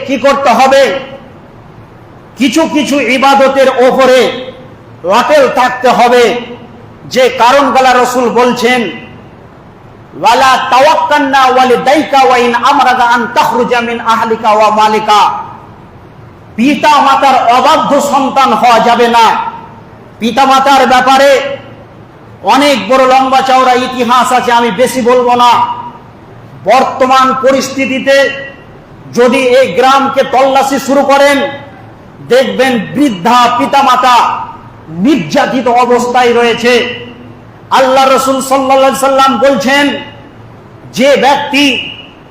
কি করতে হবে? কিছু কিছু ইবাদতের ওপরে অটল থাকতে হবে, যে কারণগুলো রাসূল বলছেন, ওয়ালা তাওয়াক্কালনা ওয়ালিদাইকা ওয়া ইন আমরাকা আন তাখরুজা মিন আহলিকা ওয়া মালিকা। পিতা মাতার অবাধ্য সন্তান হওয়া যাবে না। পিতা মাতার ব্যাপারে অনেক বড় লম্বা চওড়া ইতিহাস আছে, আমি বেশি বলবো না। বর্তমান পরিস্থিতিতে যদি এই গ্রামকে তল্লাশি শুরু করেন, দেখবেন বৃদ্ধা পিতামাতা নির্যাতিত অবস্থায় রয়েছে। আল্লাহ রাসূল সাল্লাল্লাহু আলাইহি সাল্লাম বলছেন, যে ব্যক্তি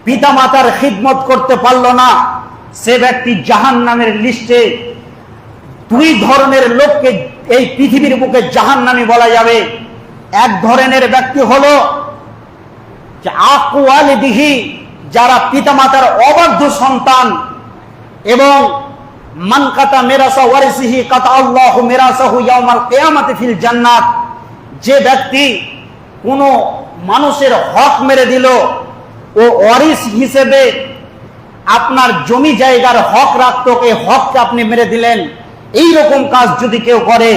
পিতামাতার খিদমত করতে পারল না, সে ব্যক্তি জাহান্নামের লিস্টে। দুই ধরনের লোককে এই পৃথিবীর বুকে জাহান্নামী বলা যাবে। এক ধরনের ব্যক্তি হলো যে আকুয়ালিদিহি, যারা পিতামাতার অবাধ্য সন্তান, এবং মান কাতা মিরাসা ওয়ারিসিহি কাতা আল্লাহু মিরাসাহু ইয়াউমাল কিয়ামাতি ফিল জান্নাত। যে ব্যক্তি কোনো মানুষের হক মেরে দিল, ও ওয়ারিস হিসেবে আপনার জমি জায়গার হক রাখত, এই হককে আপনি মেরে দিলেন, এই রকম কাজ যদি কেউ করে,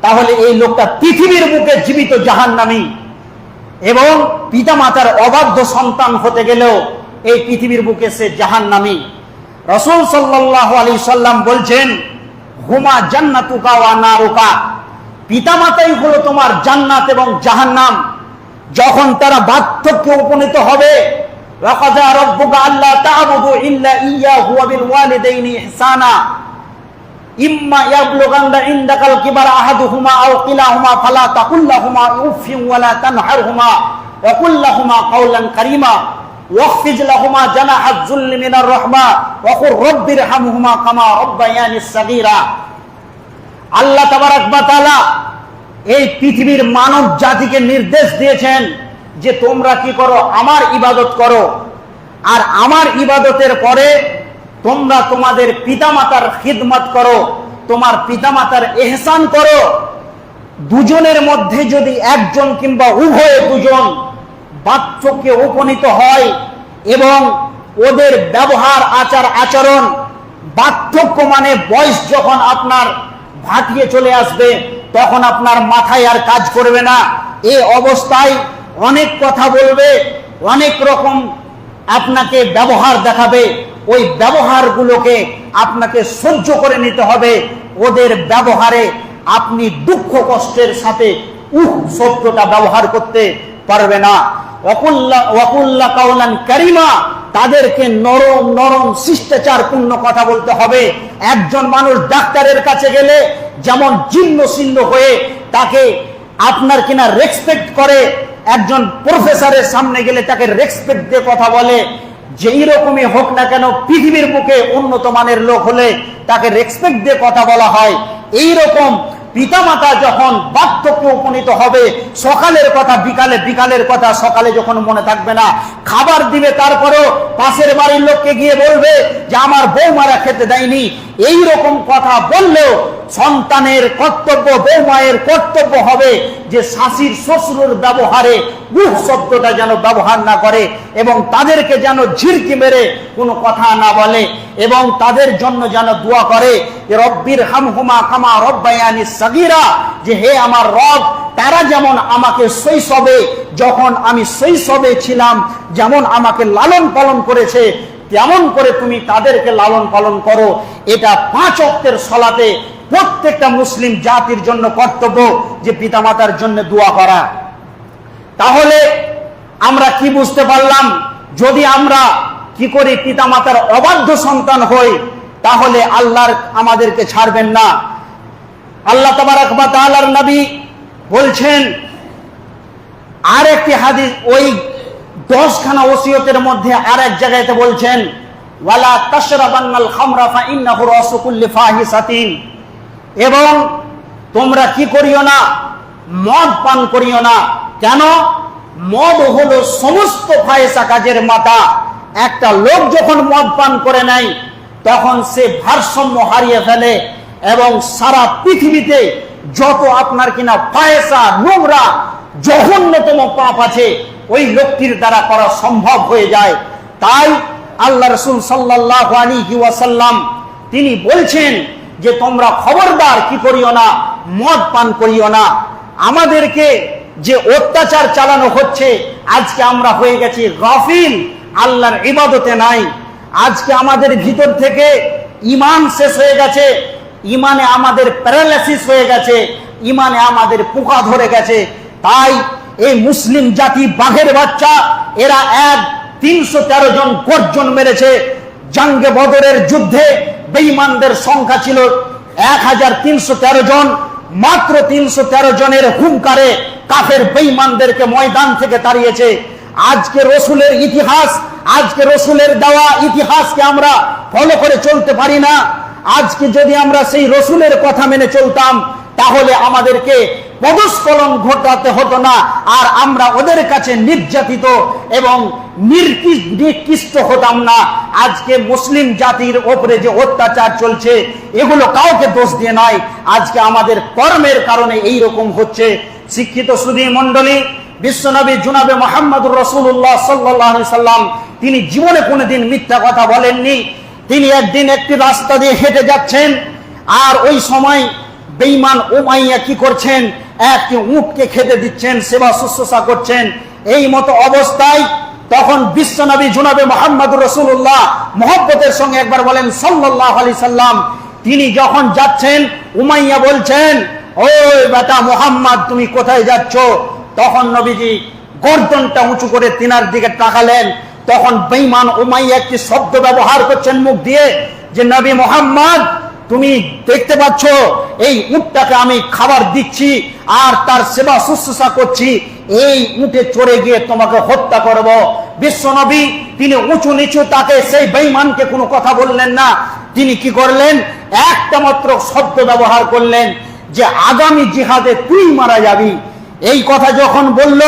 তাহলে এই লোকটা পৃথিবীর বুকে জীবিত জাহান্নামী। এবং পিতামাতার অবাধ্য সন্তান হতে গেলেও এই পৃথিবীর বুকে সে জাহান্নামী। রাসূল সাল্লাল্লাহু আলাইহি সাল্লাম বলছেন, হুমা জান্নাতুকা ওয়া নারুকা। পিতামাতাই হলো তোমার জান্নাত এবং জাহান্নাম। যখন তারা বার্ধক্যে উপনীত হবে, ওয়াকাযা রাব্বুকা আল্লা তা'বুদু ইল্লা ইয়্যাহু ওয়া বিল ওয়ালিদাইনি ইহসানা ইম্মা ইয়াবলুগান্না ইনদাকাল কিবারা আহাদুহুমা আও কিলাহুমা ফালা তাকুল লাহুমা উফিন ওয়া লা তানহারহুমা ওয়া কুল লাহুমা কাওলান কারীমা ওয়াখফিজ লাহুমা জানাহাজ যুল্লি মিনার রাহমা ওয়া কুর রাব্বিরহামহুমা কামা রাব্বায়ানিস সাগীরা। আল্লাহ তাবারক ওয়া তাআলা এই পৃথিবীর মানব জাতিকে নির্দেশ দিয়েছেন যে তোমরা কি করো? আমার ইবাদত করো। আর আমার ইবাদতের পরে তোমরা তোমাদের পিতামাতার খিদমত করো, তোমার পিতামাতার ইহসান করো। দুজনের মধ্যে যদি একজন কিংবা উভয়ে দুজন বার্ধক্যে উপনীত হয় এবং ওদের ব্যবহার আচার আচরণ, বার্ধক্য মানে বয়স যখন আপনার ভাটিয়ে চলে আসবে, তখন আপনার মাথায় আর কাজ করবে না। এই অবস্থায় অনেক কথা বলবে, অনেক রকম আপনাকে ব্যবহার দেখাবে। ওই ব্যবহারগুলোকে আপনাকে সহ্য করে নিতে হবে। ওদের ব্যবহারে আপনি দুঃখ কষ্টের সাথে শব্দটা ব্যবহার করতে পারবে না। ওয়াকুল্লা কাওলান কারীমা, তাদেরকে নরম নরম শিষ্টাচারপূর্ণ কথা বলতে হবে। একজন মানুষ ডাক্তারের কাছে গেলে যেমন জীর্ণ শীর্ণ হয়ে তাকে আপনার কিনা রেসপেক্ট করে, একজন প্রফেসরের সামনে গেলে তাকে রেসপেক্ট দিয়ে কথা বলে, যেই রকমই হোক না কেন পৃথিবীর বুকে উন্নত মানের লোক হলে তাকে রেসপেক্ট দিয়ে কথা বলা হয়। এই রকম পিতামাতা যখন বার্ধক্যে উপনীত হবে, সকালের কথা বিকালে, বিকালের কথা সকালে যখন মনে থাকবে না, খাবার দিবে তারপরেও পাশের বাড়ির লোককে গিয়ে বলবে যে আমার বৌমারা খেতে দেয়নি। এই রকম কথা বললেও সন্তানের কর্তব্য, বৌমায়ের কর্তব্য হবে যে শাশুড়ির শ্বশুরের ব্যবহারে শব্দটা যেন ব্যবহার না করে, এবং তাদেরকে যেন ঝিরকি মেরে কোনো কথা না বলে, এবং তাদের জন্য যেন দোয়া করে রব্বির হামহুমা কামা রব্বায়ানিস সাগীরা, যে হে আমার রব, তারা যেমন আমাকে শৈশবে, যখন আমি শৈশবে ছিলাম, যেমন আমাকে লালন পালন করেছে, তেমন করে তুমি তাদেরকে লালন পালন করো। এটা 5 ওয়াক্তের সালাতে প্রত্যেকটা মুসলিম জাতির জন্য কর্তব্য যে পিতামাতার জন্য দোয়া করা। তাহলে আমরা কি বুঝতে পারলাম? যদি আমরা কি করি পিতামাতার অবাধ্য সন্তান হই, তাহলে আল্লাহ আমাদেরকে ছাড়বেন না। আল্লাহ তাবারক ওয়া তাআলার নবী বলছেন আর একটি হাদিস, ওই 10খানা ওসিয়তের মধ্যে আর এক জায়গাতে বলছেন, ওয়ালা তাশরাবান্নাল খামরা ফা ইন্নাহু রাসু কুল্লি ফাহিসাতিন, এবং তোমরা কি করিও না? মদ পান করিও না। কেন? মদ হলো সমস্ত ফাহিশা কাজের মাতা। একটা লোক যখন মদ পান করে নেয়, তখন সে ভারসাম্য হারিয়ে ফেলে, এবং সারা পৃথিবীতে যত আপনার কিনা ফাহিশা, নোংরা, জঘন্যতম পাপ আছে, ওই লোকটির দ্বারা করা সম্ভব হয়ে যায়। তাই আল্লাহ রাসূল সাল্লাল্লাহু আলাইহি ওয়াসাল্লাম তিনি বলছেন যে তোমরা খবরদার কি করিও না, মদ পান করিও না। আমাদেরকে যে অত্যাচার চালানো হচ্ছে, আজকে আমরা হয়ে গেছি গাফিল, আল্লাহর ইবাদতে নাই। আজকে আমাদের ভিতর থেকে ঈমান শেষ হয়ে গেছে, ঈমানে আমাদের প্যারালাইসিস হয়ে গেছে, ঈমানে আমাদের পোকা ধরে গেছে। তাই এই মুসলিম জাতি বাঘের বাচ্চা, এরা 313 জন গর্জন মেরেছে। জঙ্গে বদরের যুদ্ধে বেঈমানদের সংখ্যা ছিল 1313 জন। মাত্র 313 জনের হুঙ্কারে কাফের বেঈমানদেরকে ময়দান থেকে তাড়িয়েছে। আজকে রসুলের ইতিহাস, আজকে রসুলের দেওয়া ইতিহাসকে আমরা ফলো করে চলতে পারি না। আজকে যদি আমরা সেই রসুলের কথা মেনে চলতাম, তাহলে আমাদেরকে পদস্খলন ঘটাতে হতো না, আর আমরা ওদের কাছে নির্যাতিত এবং নিকৃষ্ট হতাম না। আজকে মুসলিম জাতির ওপরে যে অত্যাচার চলছে, এগুলো কাউকে দোষ দিয়ে নয়, আজকে আমাদের কর্মের কারণে এই রকম হচ্ছে। শিক্ষিত সুধী মণ্ডলী, বিশ্বনবী জনাবে মুহাম্মদুর রাসূলুল্লাহ সাল্লাল্লাহু আলাইহি সাল্লাম তিনি জীবনে কোনোদিন মিথ্যা কথা বলেননি। তিনি একদিন একটি রাস্তা দিয়ে হেঁটে যাচ্ছেন, আর ওই সময় বেঈমান উমাইয়া কি করছেন, একটি উটকে খেতে দিচ্ছেন, সেবা শুশ্রূষা করছেন। এই মতো অবস্থায় তখন বিশ্বনবী জনাবে মুহাম্মদুর রাসূলুল্লাহ মহব্বতের সঙ্গে একবার বলেন সাল্লাল্লাহু আলাইহি সাল্লাম, তিনি যখন যাচ্ছেন, উমাইয়া বলছেন, ওই বেটা মুহাম্মদ তুমি কোথায় যাচ্ছ? তখন নবীজি গর্দনটা উঁচু করে তিনার দিকে তাকালেন। তখন বেঈমান উমাইয়া একটি শব্দ ব্যবহার করছেন মুখ দিয়ে, যে নবী মুহাম্মদ তুমি দেখতে পাচ্ছ এই উটটাকে আমি খাবার দিচ্ছি আর তার সেবা শুশ্রূষা করছি, এই উটে চড়ে গিয়ে তোমাকে হত্যা করব। বিশ্বনবী তিনি উঁচু নিচু তাকে সেই বেঈমানকে কোনো কথা বললেন না। তিনি কি করলেন, একটা মাত্র শব্দ ব্যবহার করলেন, যে আগামী জিহাদে তুই মারা যাবি। এই কথা যখন বলল,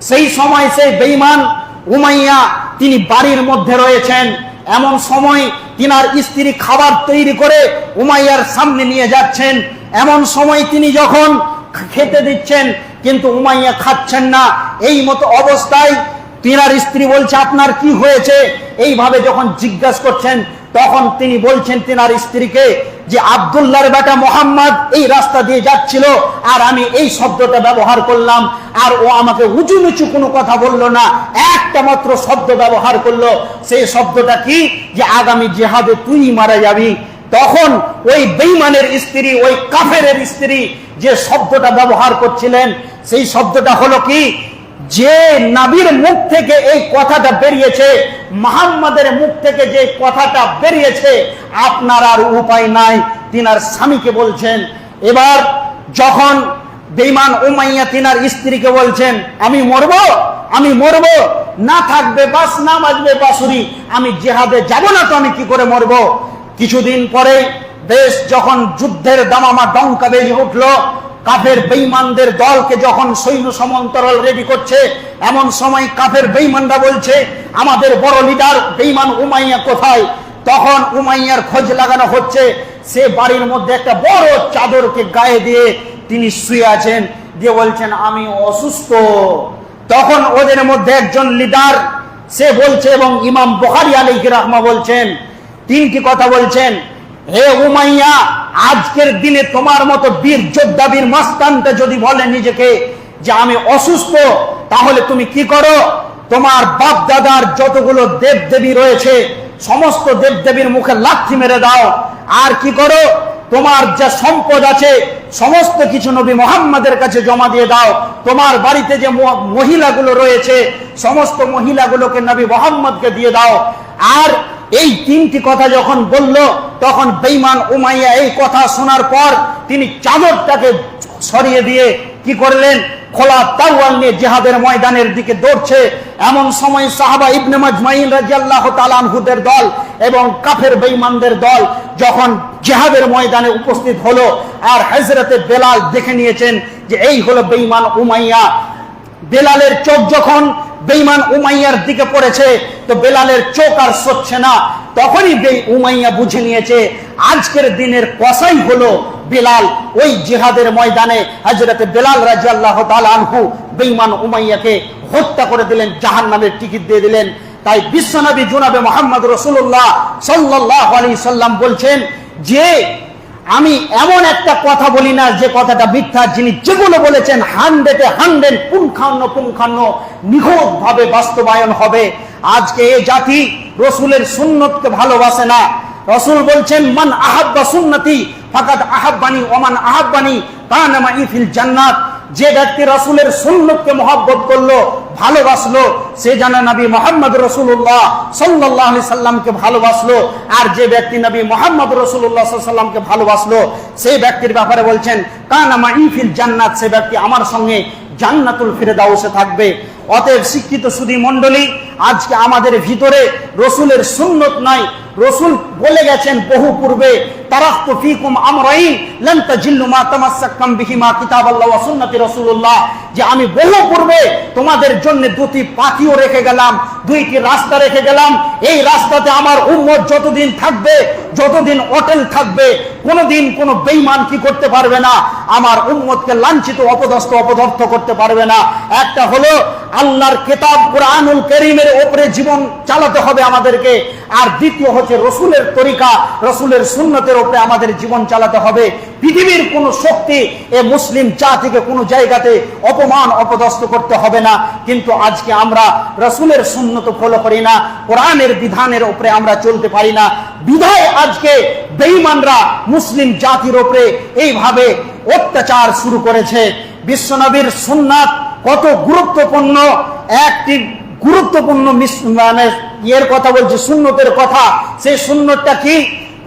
সেই সময় সেই বেঈমান উমাইয়া তিনি বাড়ির মধ্যে রয়েছেন। এমন সময় তিনার স্ত্রী খাবার তৈরি করে উমাইয়ার সামনে নিয়ে যাচ্ছেন। এমন সময় তিনি যখন খেতে দিচ্ছেন, কিন্তু উমাইয়া খাচ্ছেন না। এই মতো অবস্থায় তিনার স্ত্রী বলছে, আপনার কি হয়েছে? এইভাবে যখন জিজ্ঞাসা করছেন, তখন তিনি বলছেন তিনার স্ত্রীকে, যে আব্দুল্লাহর বেটা মুহাম্মদ এই রাস্তা দিয়ে যাচ্ছিল, আর আমি এই শব্দটা ব্যবহার করলাম, আর ও আমাকে উঁচু নিচু কোনো কথা বললো না, একটা মাত্র শব্দ ব্যবহার করলো। সেই শব্দটা কি, যে আগামী জিহাদে তুই মারা যাবি। তখন ওই বেঈমানের স্ত্রী, ওই কাফেরের স্ত্রী যে শব্দটা ব্যবহার করছিলেন, সেই শব্দটা হলো কি, যে নবীর মুখ থেকে এই কথাটা বেরিয়েছে, মুহাম্মাদের মুখ থেকে যে কথাটা বেরিয়েছে, আপনার আর উপায় নাই। তিনার স্বামীকে বলছেন। এবার যখন বেঈমান উমাইয়া তিনার স্ত্রীকে বলছেন, আমি মরবো, আমি মরবো, না থাকবে বাস, না বাজবে বাঁশুরি, আমি জিহাদে যাব না তো আমি কি করে মরবো? কিছুদিন পরে দেশ যখন যুদ্ধের দামামা ডঙ্কা বেজে উঠলো, কাফের বেঈমানদের দলকে যখন সৈন্য সমান্তরাল রেডি করছে, এমন সময় কাফের বেঈমানরা বলছে, আমাদের বড় লিডার বেঈমান উমাইয়া কোথায়? তখন উমাইয়ার খোঁজ লাগানো হচ্ছে। সে বাড়ির মধ্যে একটা বড় চাদরকে গায়ে দিয়ে তিনি শুয়ে আছেন, দিয়ে বলছেন আমি অসুস্থ। তখন ওদের মধ্যে একজন লিডার সে বলছে, এবং ইমাম বুখারী আলাইহি রাহমা বলছেন, তিনটি কথা বলছেন, হে উমাইয়া, আজকের দিনে তোমার মতো বীর যোদ্ধা, বীর মাস্তানটা যদি বলে নিজেকে যে আমি অসুস্থ, তাহলে তুমি কি করো? তোমার বাপ দাদার যতগুলো দেব দেবী রয়েছে, সমস্ত দেব দেবীর মুখে লাথি মেরে দাও। আর কি করো? তোমার যা সম্পদ আছে সমস্ত কিছু নবী মুহাম্মাদের কাছে জমা দিয়ে দাও। তোমার বাড়িতে যে মহিলাগুলো রয়েছে, সমস্ত মহিলাগুলোকে নবী মুহাম্মদকে দিয়ে দাও। আর এই তিনটি কথা যখন বলল, তখন বেঈমান উমাইয়া এই কথা শোনার পর তিনি চাদরটাকে সরিয়ে দিয়ে কি করলেন, খোলা তাওয়াল নিয়ে জিহাদের ময়দানের দিকে দৌড়ছে। এমন সময় সাহাবা ইবনে মাজমাইন রাদিয়াল্লাহু তাআলা আনহুদের দল এবং কাফের বেঈমানদের দল যখন জিহাদের ময়দানে উপস্থিত হলো, আর হযরতে বেলাল দেখে নিয়েছেন যে এই হলো বেঈমান উমাইয়া। বেলালের চোখ যখন বেঈমান উমাইয়ার দিকে পড়েছে, তো বেলালের চোখ আর সচ্ছে না। তখনই উমাইয়া বুঝে নিয়েছে আজকের দিনের কসাই হলো বেলাল। ওই জিহাদের ময়দানে হযরতে বেলাল রাদিয়াল্লাহু তাআলা আনহু বেঈমান উমাইয়াকে হত্যা করে দিলেন, জাহান্নামের টিকিট দিয়ে দিলেন। তাই বিশ্বনবী জনাবে মুহাম্মদ রাসূলুল্লাহ সাল্লাল্লাহু আলাইহি সাল্লাম বলছেন যে আমি এমন একটা কথা বলি না যে কথাটা মিথ্যা, যিনি যেগুলো বলেছেন 100 পুঙ্খানুপুঙ্খানু নিখুঁত ভাবে বাস্তবায়ন হবে। আজকে এই জাতি রসুলের সুন্নতকে ভালোবাসে না। রসুল বলছেন মান আহাব্বা সুন্নতি ফাকাদ আহাব্বানি ওয়া মান আহাব্বানি কানা মাই ফিল জান্নাত। যে ব্যক্তি রসুলের সুন্নতকে মহব্বত করলো, ভালোবাসলো, সে যেন নবী মুহাম্মদ রাসূলুল্লাহ সাল্লাল্লাহু আলাইহি সাল্লামকে ভালোবাসলো। আর যে ব্যক্তি নবী মুহাম্মদ রাসূলুল্লাহ সাল্লাল্লাহু আলাইহি সাল্লামকে ভালোবাসলো, সেই ব্যক্তির ব্যাপারে বলছেন কানা মাই ফিল জান্নাত, সে ব্যক্তি আমার সঙ্গে জান্নাতুল ফিরদাউসে থাকবে। অতএব শিক্ষিত সুধী মণ্ডলী, আজকে আমাদের ভিতরে রসুলের সুন্নত নাই। রসুল বলে গেছেন বহু পূর্বে, তারাকতু ফীকুম আমরাইন লান তাজিল্লু মা তামাসসাকতুম বিহিমা কিতাবাল্লাহ ওয়া সুন্নতি রাসূলুল্লাহ, যে আমি বহু পূর্বে তোমাদের জন্য দুটি পাথিও রেখে গেলাম, দুইটি রাস্তা রেখে গেলাম। এই রাস্তাতে আমার উম্মত যতদিন থাকবে, যতদিন অটল থাকবে, কোনোদিন কোনো বেঈমান কি করতে পারবে না, আমার উম্মতকে লাঞ্ছিত, অপদস্থ, অপদর্থ করতে পারবে না। একটা হলো আল্লাহর কিতাব কুরআনুল কারীমের উপরে জীবন চালাতে হবে আমাদেরকে, আর দ্বিতীয় হচ্ছে রসুলের তরিকা, রসুলের সুন্নতের উপরে আমাদের জীবন চালাতে হবে। পৃথিবীর কোন শক্তি এ মুসলিম জাতিকে কোনো জায়গাতে অপমান, অপদস্থ করতে হবে না। কিন্তু আজকে আমরা রসুলের সুন্নত ফলো করি না, কোরআনের বিধানের উপরে আমরা চলতে পারি না। বিধায় আজকে বেঈমানরা মুসলিম জাতির উপরে এইভাবে অত্যাচার শুরু করেছে। বিশ্বনবীর সুন্নাত কত গুরুত্বপূর্ণ, একটি গুরুত্বপূর্ণ মানে এর কথা বলছে, সুন্নতের কথা। সেই সুন্নতটা কি?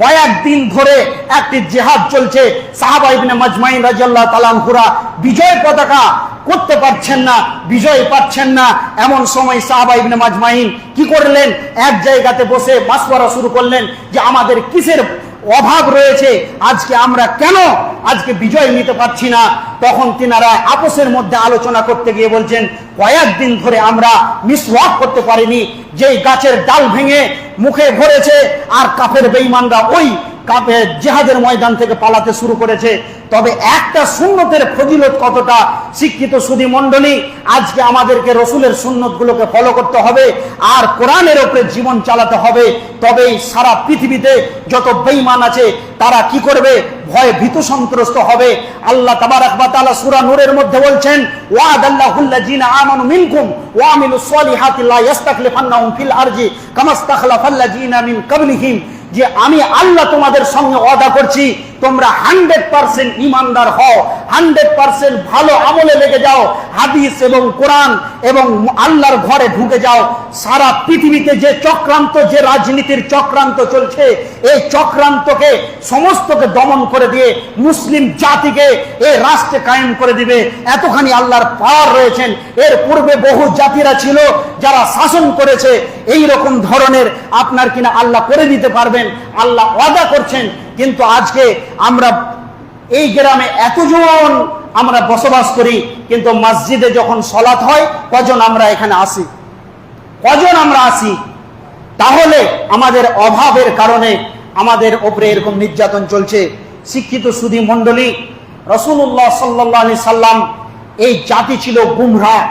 কয়েকদিন ধরে একটি জিহাদ চলছে, সাহাবা ইবনে মাজমাইন রাদিয়াল্লাহু তাআলা আনহুরা বিজয় পতাকা করতে পারছেন না, বিজয় পাচ্ছেন না। এমন সময় সাহাবা ইবনে মাজমাইন কি করলেন? এক জায়গাতে বসে মাসওয়ারা শুরু করলেন যে আমাদের কিসের অভাব রয়েছে, আজকে আমরা কেন আজকে বিজয় নিতে পারছি না। তখন তিনারা আপোষের মধ্যে আলোচনা করতে গিয়ে বলছেন, কয়েকদিন ধরে আমরা মিসওয়াক করতে পারিনি, যেই গাছের ডাল ভেঙে মুখে ভরেছে, আর কাফের বেঈমানরা ওই কাফের জিহাদের ময়দান থেকে পালাতে শুরু করেছে। তবে একটা সুন্নতের ফজিলত কতটা, শিক্ষিত সুধী মণ্ডলী, আজকে আমাদেরকে রসুলের সুন্নতগুলোকে ফলো করতে হবে আর কোরআনের উপরে জীবন চালাতে হবে। তবেই সারা পৃথিবীতে যত বেঈমান আছে তারা কি করবে? ভয়ে ভীত সন্ত্রস্ত হবে। আল্লাহ তাবারাক ওয়া তাআলা সূরা নূরের মধ্যে বলছেন, ওয়াদাল্লাহুল্লাযিনা আমানু মিনকুম ওয়া আমিলুস সলিহাতি লা ইস্তাখলিফান্নাহুম ফিল আরজি কামা ইস্তাখলাফাল্লাযিনা মিন ক্বাবলিহিম, যে আমি আল্লাহ তোমাদের সঙ্গে ওয়াদা করছি, তোমরা 100% ইমানদার হও, 100% ভালো আমলে লেগে যাও, হাদিস এবং কোরআন এবং আল্লাহর ঘরে ঢুকে যাও। সারা পৃথিবীতে যে চক্রান্ত, যে রাজনীতির চক্রান্ত চলছে, এই চক্রান্তকে সমস্তকে দমন করে দিয়ে মুসলিম জাতিকে এই রাষ্ট্রে কায়েম করে দিবে, এতখানি আল্লাহর পাওয়ার রয়েছেন। এর পূর্বে বহু জাতিরা ছিল যারা শাসন করেছে, এই রকম ধরনের আপনার কিনা আল্লাহ করে দিতে পারবেন, আল্লাহ ওয়াদা করছেন। কিন্তু আজকে আমরা এই গ্রামে এতজন আমরা বসবাস করি, কিন্তু মসজিদে যখন সালাত হয় কজন আমরা এখানে আসি? কজন আমরা আসি? তাহলে আমাদের অভাবের কারণে আমাদের উপরে এরকম নির্যাতন চলছে। শিক্ষিত সুধী মণ্ডলী, রাসূলুল্লাহ সাল্লাল্লাহু আলাইহি সাল্লাম এই জাতি ছিল গুমরাহ,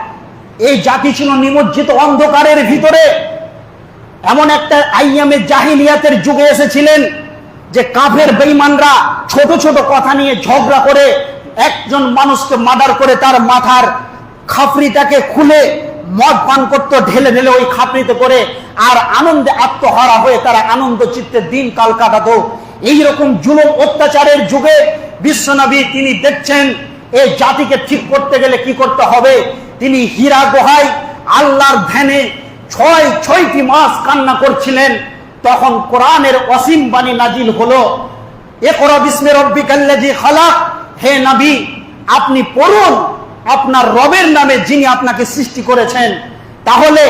এই জাতি ছিল নিমজ্জিত অন্ধকারের ভিতরে। এমন একটা আইয়ামে জাহিলিয়াতের যুগে এসেছিলেন যে কাফের বেঈমানরা ছোট ছোট কথা নিয়ে ঝগড়া করে একজন মানুষকে মার্ডার করে তার মাথার খাপড়িটাকে খুলে মদ পান করতো, ঢেলে ঢেলে ওই খাপড়িতে করে, আর আনন্দে আত্মহারা হয়ে তারা আনন্দ চিত্তে দিন কাল কাটাতো। এইরকম জুলুম অত্যাচারের যুগে বিশ্বনবী তিনি দেখছেন এই জাতিকে ঠিক করতে গেলে কি করতে হবে। তিনি হীরা গুহায় আল্লাহর ধ্যানে ছয়টি মাস কান্না করছিলেন। তখন কোরআনের অসীম বাণী নাজিল হলো, ইকরা বিসমি রাব্বিকাল্লাযী খালাক, হে নবী আপনি পড়ুন আপনার রবের নামে যিনি আপনাকে সৃষ্টি করেছেন। তাহলে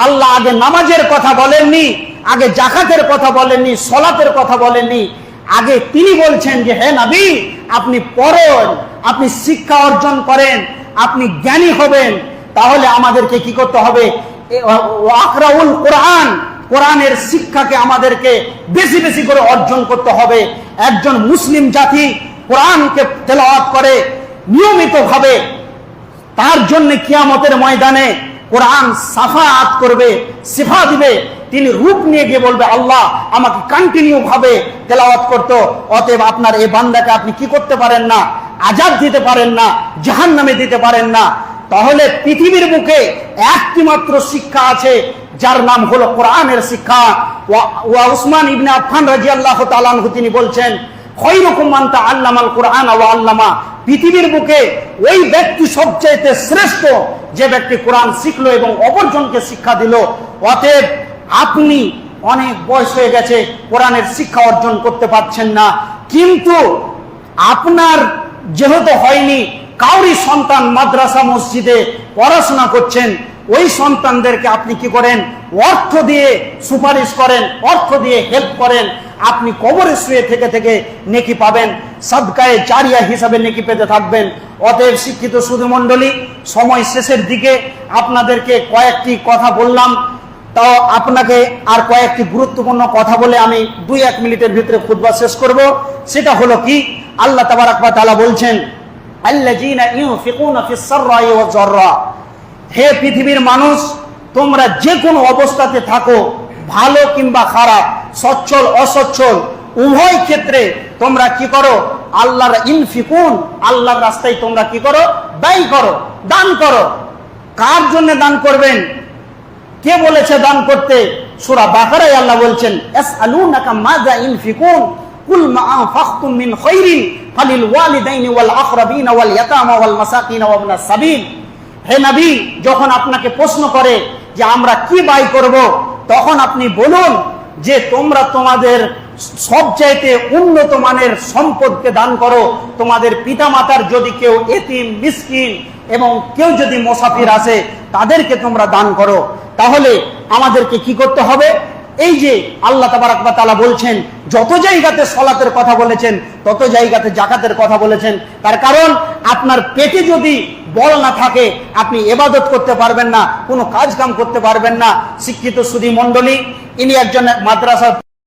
আল্লাহ আগে নামাজের কথা বলেননি, আগে যাকাতের কথা বলেননি, সালাতের কথা বলেননি, আগে তিনি বলছেন যে হে নবী আপনি পড়ুন, আপনি শিক্ষা অর্জন করেন, আপনি জ্ঞানী হবেন। তাহলে আমাদেরকে কি করতে হবে? ওয়াকরাউল কোরআন, কোরআনের শিক্ষাকে আমাদেরকে বেশি বেশি করে অর্জন করতে হবে। একজন মুসলিম জাতি কোরআনকে তেলাওয়াত করে নিয়মিতভাবে, তার জন্য কিয়ামতের ময়দানে কোরআন সাফাত করবে, সিফা দিবে, তিনি রূপ নিয়ে গিয়ে বলবে আল্লাহ আমাকে কন্টিনিউ ভাবে তেলাওয়াত করতে। অতএব আপনার এই বান্দাকে আপনি কি করতে পারেন না? আযাব দিতে পারেন না, জাহান্নামে দিতে পারেন না। তাহলে পৃথিবীর বুকে একটি মাত্র শিক্ষা আছে, যার নাম হলো কোরআনের শিক্ষা। ওয়া উসমান ইবনে আফফান রাদিয়াল্লাহু তাআলা আনহু তিনি বলছেন, খায়রুকুম মান তাআল্লামাল কুরআন ওয়া আল্লামা, পৃথিবীর বুকে ওই ব্যক্তি সবচেয়ে শ্রেষ্ঠ যে ব্যক্তি কোরআন শিখলো এবং অপরজনকে শিক্ষা দিল। অতএব আপনি অনেক বয়স হয়ে গেছে, কোরআনের শিক্ষা অর্জন করতে পারছেন না, কিন্তু আপনার যেহেতু হয়নি, কাউরি সন্তান মাদ্রাসা মসজিদে পড়াশোনা করছেন, ওই সন্তানদেরকে আপনি কি করেন? অর্থ দিয়ে সুপারিশ করেন, অর্থ দিয়ে হেল্প করেন। আপনি কবরে শুয়ে থেকে থেকে নেকি পাবেন, সাদকায়ে জারিয়া হিসাবে নেকি পেতে থাকবেন। অতএব শিক্ষিত সুধী মণ্ডলী, সময় শেষের দিকে আপনাদেরকে কয়েকটি কথা বললাম, তাও আপনাকে আর কয়েকটি গুরুত্বপূর্ণ কথা বলে আমি 2-1 মিনিটের ভিতরে খুতবা শেষ করব। সেটা হলো কি, আল্লাহ তাবারাক ওয়া তাআলা বলছেন আল্লাযীনা ইউনফিকুনা ফিস সাররাই ওয়াজ যাররা, হে পৃথিবীর মানুষ, তোমরা যে কোনো অবস্থাতে থাকো, ভালো কিংবা খারাপ, সচ্ছল অসচ্ছল, উভয় ক্ষেত্রে তোমরা কি করো? আল্লাহর ইনফিকুন, আল্লাহর রাস্তায় তোমরা কি করো? ব্যয় করো, দান করো। কার জন্য দান করবেন? কে বলেছে দান করতে? সূরা বাকারায় আল্লাহ বলছেন ইয়াসআলুনাকা মাযা ইনফিকুন কুল মা আনফাকতুম মিন খায়রিন ফালিল ওয়ালিদাইনি ওয়াল আকরাবিনা ওয়াল ইয়াতামা ওয়াল মাসাকিন ওয়া ইবনাস সাবিল। হে নবী, যখন আপনাকে প্রশ্ন করে যে আমরা কি ব্যয় করব, তখন আপনি বলুন যে তোমরা তোমাদের সবচাইতে উন্নত মানের সম্পদকে দান করো। তোমাদের পিতামাতার যদি কেউ এতিম, মিসকিন এবং কেউ যদি মুসাফির আসে, তাদেরকে তোমরা দান করো। তাহলে আমাদেরকে কি করতে হবে? এই যে আল্লাহ তাবারাক ওয়া তাআলা বলছেন, যত জায়গাতে সালাতের কথা বলেছেন, তত জায়গাতে যাকাতের কথা বলেছেন। তার কারণ আপনার পেটে যদি বল না থাকে, আপনি ইবাদত করতে পারবেন না, কোনো কাজ কাম করতে পারবেন না। শিক্ষিত সুধী মণ্ডলী, ইনি একজন মাদ্রাসা